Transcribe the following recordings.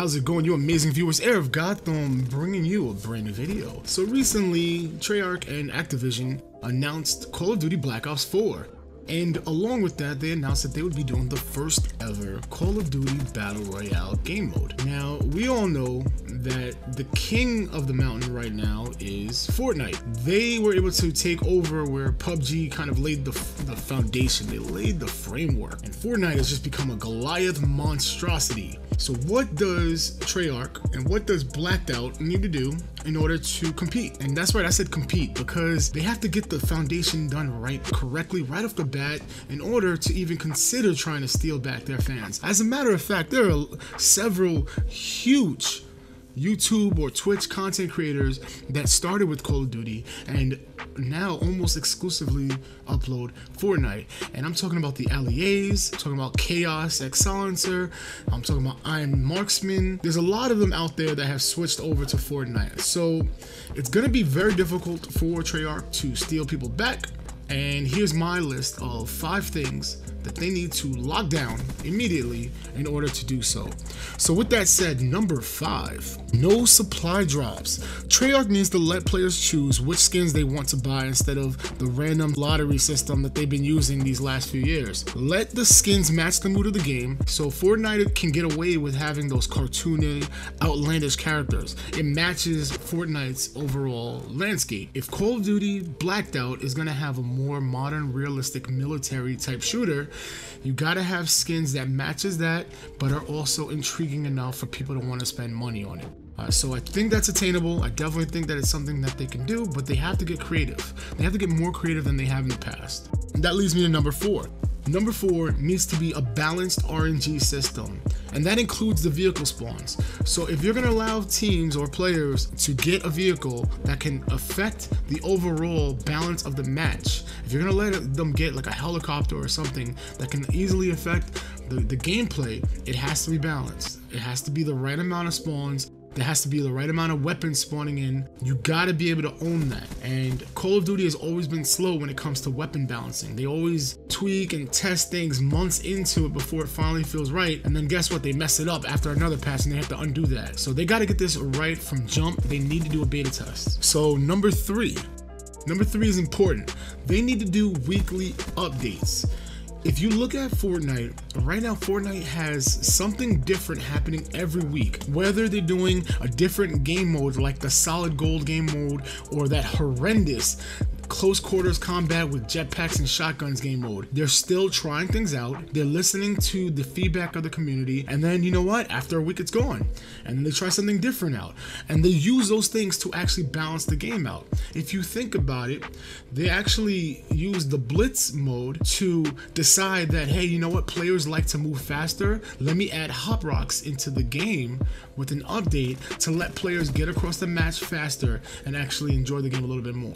How's it going, you amazing viewers? Air of Gotham bringing you a brand new video. So recently, Treyarch and Activision announced Call of Duty Black Ops 4. And along with that, they announced that they would be doing the first ever Call of Duty Battle Royale game mode. Now, we all know that the king of the mountain right now is Fortnite. They were able to take over where PUBG kind of laid the foundation. They laid the framework. And Fortnite has just become a Goliath monstrosity. So what does Treyarch and what does Blackout need to do in order to compete? And that's right, I said compete, because they have to get the foundation done right, correctly, right off the bat, in order to even consider trying to steal back their fans. As a matter of fact, there are several huge YouTube or Twitch content creators that started with Call of Duty and now almost exclusively upload Fortnite. And I'm talking about the Alliés, I'm talking about Chaos X Silencer, I'm talking about Iron Marksman. There's a lot of them out there that have switched over to Fortnite. So it's gonna be very difficult for Treyarch to steal people back. And here's my list of 5 things that they need to lock down immediately in order to do so. So with that said, number 5, no supply drops. Treyarch needs to let players choose which skins they want to buy instead of the random lottery system that they've been using these last few years. Let the skins match the mood of the game so Fortnite can get away with having those cartoony, outlandish characters. It matches Fortnite's overall landscape. If Call of Duty Blackout is gonna have a more modern, realistic military type shooter, you gotta have skins that matches that, but are also intriguing enough for people to want to spend money on it. So I think that's attainable. I definitely think that it's something that they can do, but they have to get creative. They have to get more creative than they have in the past. And that leads me to number 4. Number 4 needs to be a balanced RNG system, and that includes the vehicle spawns. So if you're gonna allow teams or players to get a vehicle that can affect the overall balance of the match, if you're gonna let them get like a helicopter or something that can easily affect the gameplay, it has to be balanced. It has to be the right amount of spawns. There has to be the right amount of weapons spawning in. You gotta be able to own that. And Call of Duty has always been slow when it comes to weapon balancing. They always tweak and test things months into it before it finally feels right. And then guess what? They mess it up after another patch and they have to undo that. So they gotta get this right from jump. They need to do a beta test. So number 3 is important. They need to do weekly updates. If you look at Fortnite, right now Fortnite has something different happening every week. Whether they're doing a different game mode like the solid gold game mode or that horrendous close quarters combat with jetpacks and shotguns game mode, they're still trying things out. They're listening to the feedback of the community, and then you know what, after a week it's gone, and then they try something different out, and they use those things to actually balance the game out. If you think about it, they actually use the blitz mode to decide that, hey, you know what, players like to move faster, let me add hop rocks into the game with an update to let players get across the match faster and actually enjoy the game a little bit more.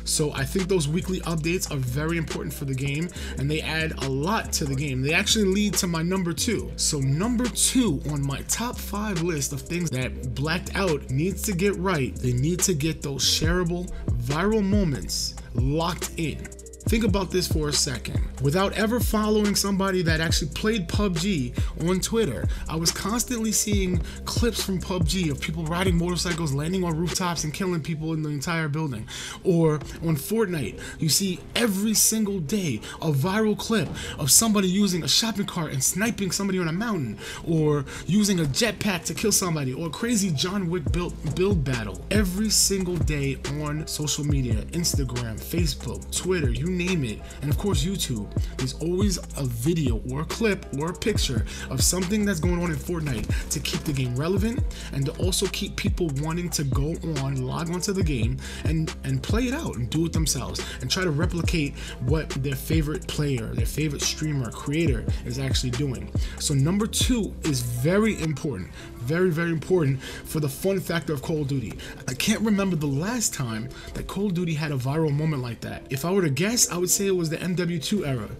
So I think those weekly updates are very important for the game, and they add a lot to the game. They actually lead to my number 2. So number 2 on my top 5 list of things that Blacked Out needs to get right, they need to get those shareable viral moments locked in. Think about this for a second. Without ever following somebody that actually played PUBG on Twitter, I was constantly seeing clips from PUBG of people riding motorcycles, landing on rooftops and killing people in the entire building. Or on Fortnite, you see every single day a viral clip of somebody using a shopping cart and sniping somebody on a mountain, or using a jetpack to kill somebody, or a crazy John Wick build battle. Every single day on social media, Instagram, Facebook, Twitter, you name it, and of course YouTube, there's always a video or a clip or a picture of something that's going on in Fortnite to keep the game relevant and to also keep people wanting to go on, log onto the game and play it out and do it themselves and try to replicate what their favorite player, their favorite streamer, creator is actually doing. So number 2 is very important, very, very important for the fun factor of Call of Duty. I can't remember the last time that Call of Duty had a viral moment like that. If I were to guess, I would say it was the MW2 era.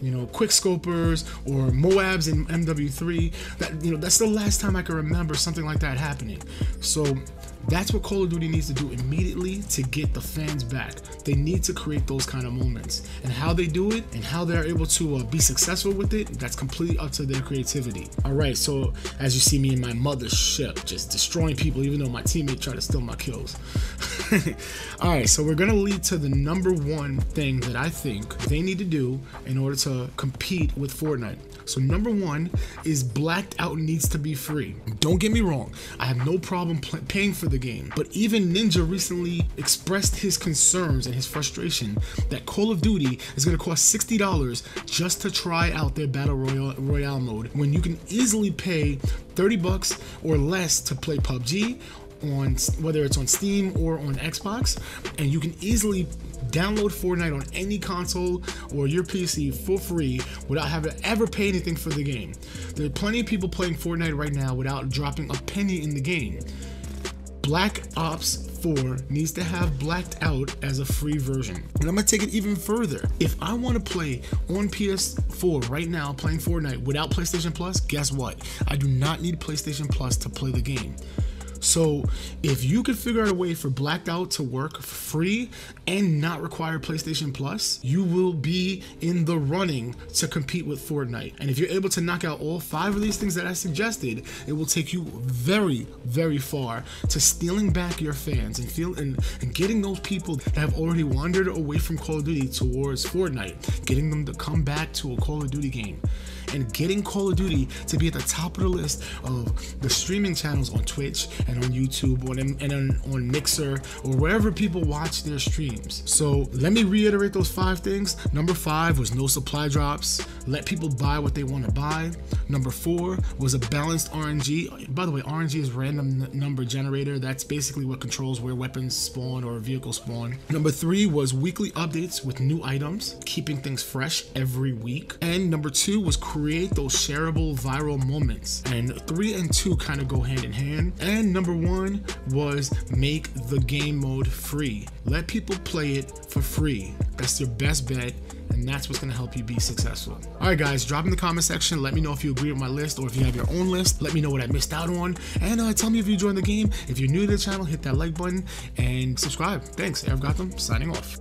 You know, quick scopers or Moabs in MW3. That, you know, that's the last time I can remember something like that happening. So That's what Call of Duty needs to do immediately to get the fans back. They need to create those kind of moments, and how they do it and how they're able to be successful with it, that's completely up to their creativity. All right, so as you see me in my Mothership, just destroying people even though my teammate tried to steal my kills. All right, so we're gonna lead to the number one thing that I think they need to do in order to compete with Fortnite. So number one is Blacked Out needs to be free. Don't get me wrong, I have no problem paying for the game, but even Ninja recently expressed his concerns and his frustration that Call of Duty is going to cost $60 just to try out their Battle Royale mode, when you can easily pay $30 or less to play PUBG, on whether it's on Steam or on Xbox, and you can easily download Fortnite on any console or your PC for free without having to ever pay anything for the game. There are plenty of people playing Fortnite right now without dropping a penny in the game. Black Ops 4 needs to have Blacked Out as a free version. And I'm gonna take it even further. If I want to play on PS4 right now playing Fortnite without PlayStation Plus, guess what? I do not need PlayStation Plus to play the game. So if you could figure out a way for Blacked Out to work for free and not require PlayStation Plus, you will be in the running to compete with Fortnite. And if you're able to knock out all 5 of these things that I suggested, it will take you very, very far to stealing back your fans and getting those people that have already wandered away from Call of Duty towards Fortnite, getting them to come back to a Call of Duty game, and getting Call of Duty to be at the top of the list of the streaming channels on Twitch and on YouTube and on Mixer or wherever people watch their streams. So let me reiterate those 5 things. Number 5 was no supply drops. Let people buy what they want to buy. Number 4 was a balanced RNG. By the way, RNG is random number generator. That's basically what controls where weapons spawn or vehicles spawn. Number 3 was weekly updates with new items, keeping things fresh every week. And number 2 was create those shareable viral moments. And 3 and 2 kind of go hand in hand. And number 1 was make the game mode free. Let people play it for free. That's your best bet, and that's what's going to help you be successful. All right, guys, drop in the comment section. Let me know if you agree with my list or if you have your own list. Let me know what I missed out on, and tell me if you joined the game. If you're new to the channel, hit that like button and subscribe. Thanks. Arif Gotham signing off.